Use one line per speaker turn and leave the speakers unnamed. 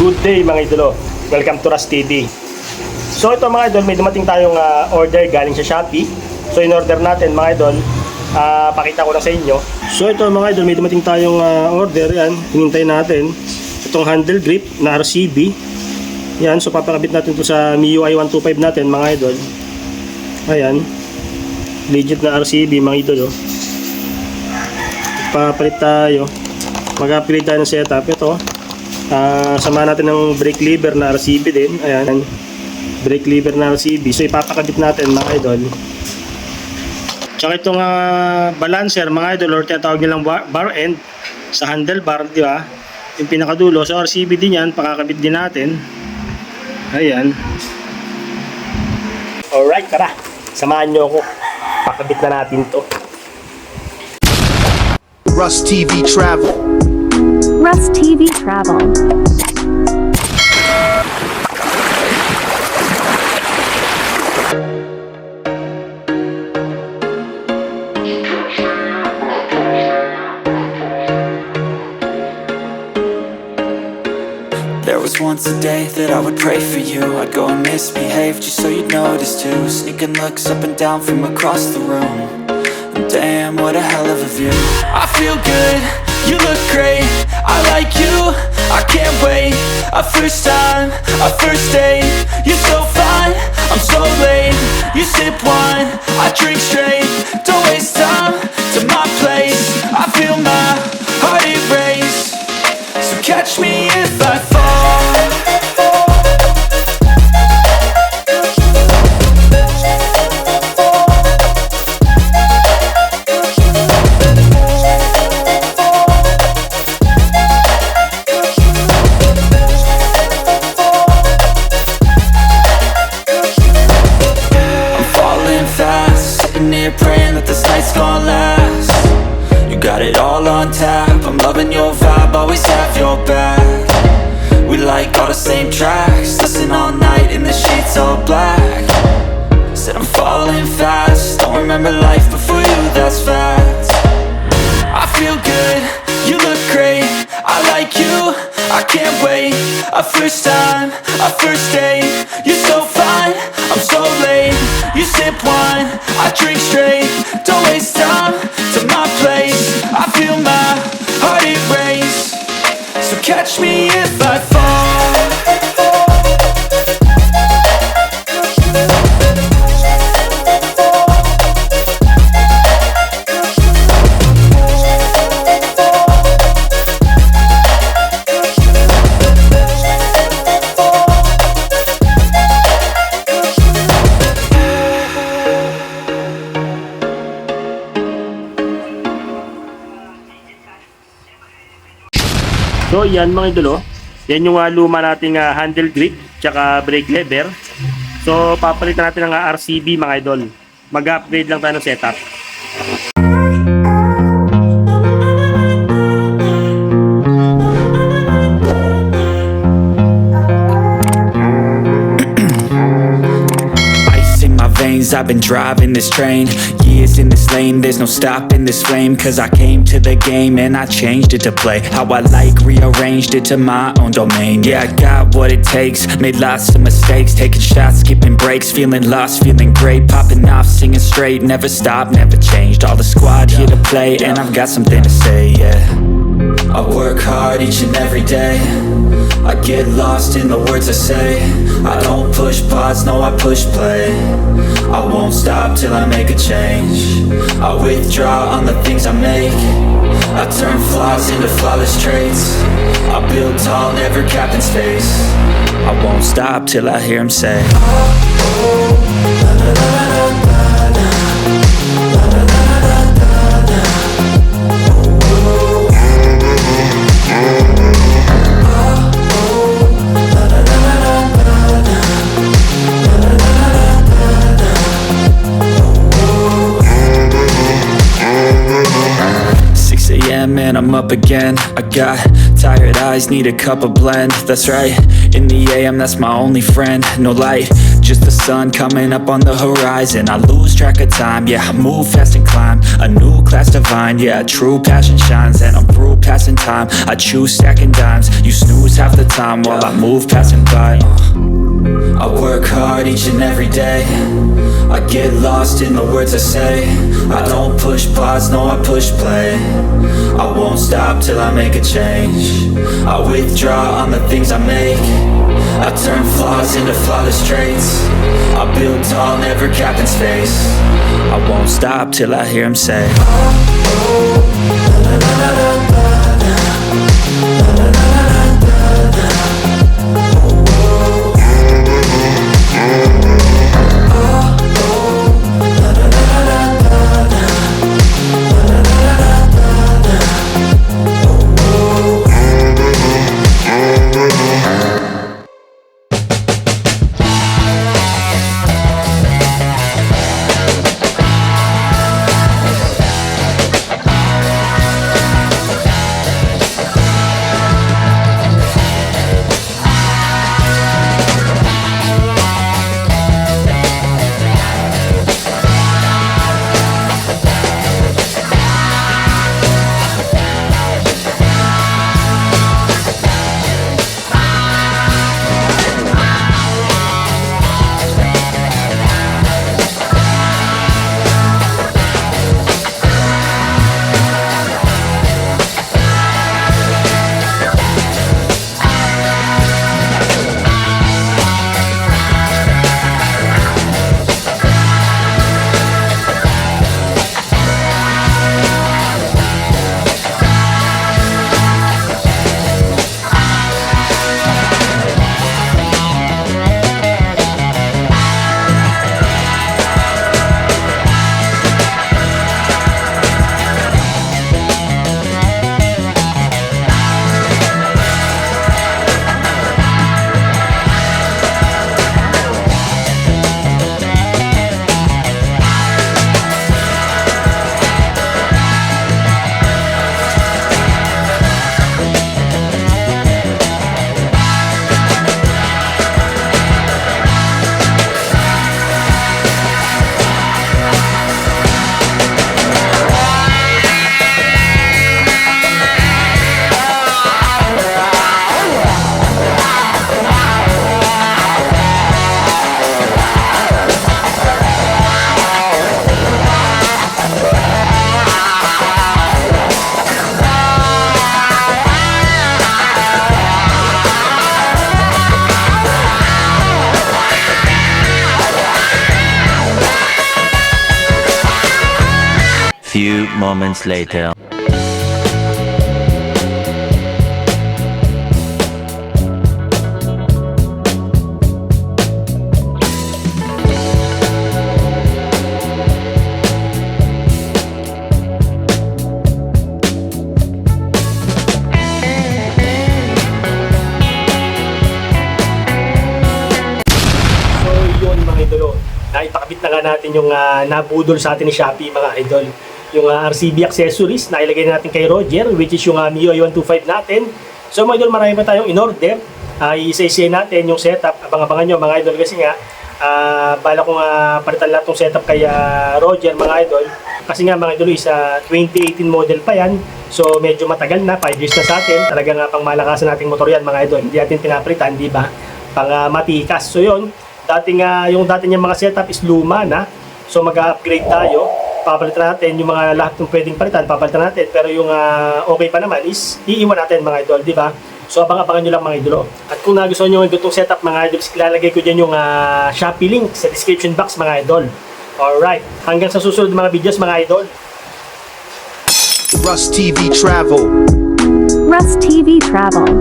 Good day mga idolo. Welcome to RusTV. So ito mga idol, may dumating tayong order galing sa Shopee. So in order natin mga idol, pakita ko lang sa inyo. So ito mga idol, may dumating tayong order. Yan, hinintay natin itong handle grip na RCB. Yan, so papakabit natin to sa Mio i125 natin mga idol. Ayan, legit na RCB mga idol. Papalit tayo, mag-upgrade tayo ng setup. Ito, sama natin ng brake lever na RCB din. Ayan, brake lever na RCB. So ipapakabit natin mga idol. Tsaka itong balancer mga idol, or tinatawag nilang bar end sa handlebar, di ba? Yung pinakadulo. So RCB din yan, pakakabit din natin. Ayan. Alright, tara, samahan nyo ako. Pakabit na natin to.
RusTV Travel.
RusTV Travel.
There was once a day that I would pray for you. I'd go and misbehave just so you'd notice too. Sneaking looks up and down from across the room. And damn, what a hell of a view. I feel good, you look great, I like you, I can't wait. A first time, a first date, you're so fine, I'm so late. You sip wine, I drink straight, don't waste time to my place. I feel my heart erase, so catch me if I fall. Praying that this night's gonna last. You got it all on tap, I'm loving your vibe, always have your back. We like all the same tracks, listen all night in the sheets all black. Said I'm falling fast, don't remember life before you, that's fact. I feel good, you look great, I like you, I can't wait. A first time, a first date, you're so fine, I'm so late. You sip wine, I drink straight, don't waste time to my place. I feel my heart erase, so catch me if I fall.
So yan mga idolo, yan yung luma nating handle grip tsaka brake lever. So papalitan natin ng RCB mga idol. Mag-upgrade lang tayo ng setup.
I've been driving this train, years in this lane, there's no stopping this flame. Cause I came to the game and I changed it to play how I like, rearranged it to my own domain. Yeah, I got what it takes, made lots of mistakes, taking shots, skipping breaks, feeling lost, feeling great, popping off, singing straight, never stopped, never changed. All the squad here to play and I've got something to say, yeah. I work hard each and every day, I get lost in the words I say. I don't push pause, no I push play. I won't stop till I make a change. I withdraw on the things I make. I turn flaws into flawless traits. I build tall, never capped in space. I won't stop till I hear him say, oh, la, la, la, la, la, la. And I'm up again, I got Tired eyes need a cup of blend, that's right. In the AM, that's my only friend. No light, just the sun coming up on the horizon. I lose track of time, yeah, I move fast and climb a new class divine, yeah, true passion shines. And I'm through passing time, I choose stacking dimes. You snooze half the time while I move passing by. I work hard each and every day. I get lost in the words I say. I don't push pause, no, I push play. I won't stop till I make a change. I withdraw on the things I make. I turn flaws into flawless traits. I build tall, never capped in space. I won't stop till I hear him say,
Few moments later.
Naipakabit na nga natin yung nabudol sa atin ni Shopee, mga idol. Yung RCB accessories na ilagay natin kay Roger, which is yung Mio i125 natin. So mga idol, marami pa tayong in-order. Isa-isa natin yung setup. Abang-abangan nyo mga idol, kasi nga bala kong palitan lahat ng setup kay Roger, mga idol. Kasi nga mga idol, is 2018 model pa yan. So medyo matagal na, 5 years na sa atin. Talagang pang malakasan nating motor yan, mga idol. Hindi natin pinapalitan, di ba? Pang matikas. So yun, yung dati niyang mga setup is luma na. So mag-upgrade tayo. Papalitan natin yung mga lahat ng pwedeng palitan, papalitan natin. Pero yung okay pa naman is iiwan natin, mga idol, di ba? So abang-abangan nyo lang, mga idol. At kung nagustuhan nyo yung itong setup, mga idol, ilalagay ko dyan yung Shopee link sa description box, mga idol. Alright, hanggang sa susunod mga videos, mga idol.
RusTV Travel.
RusTV Travel.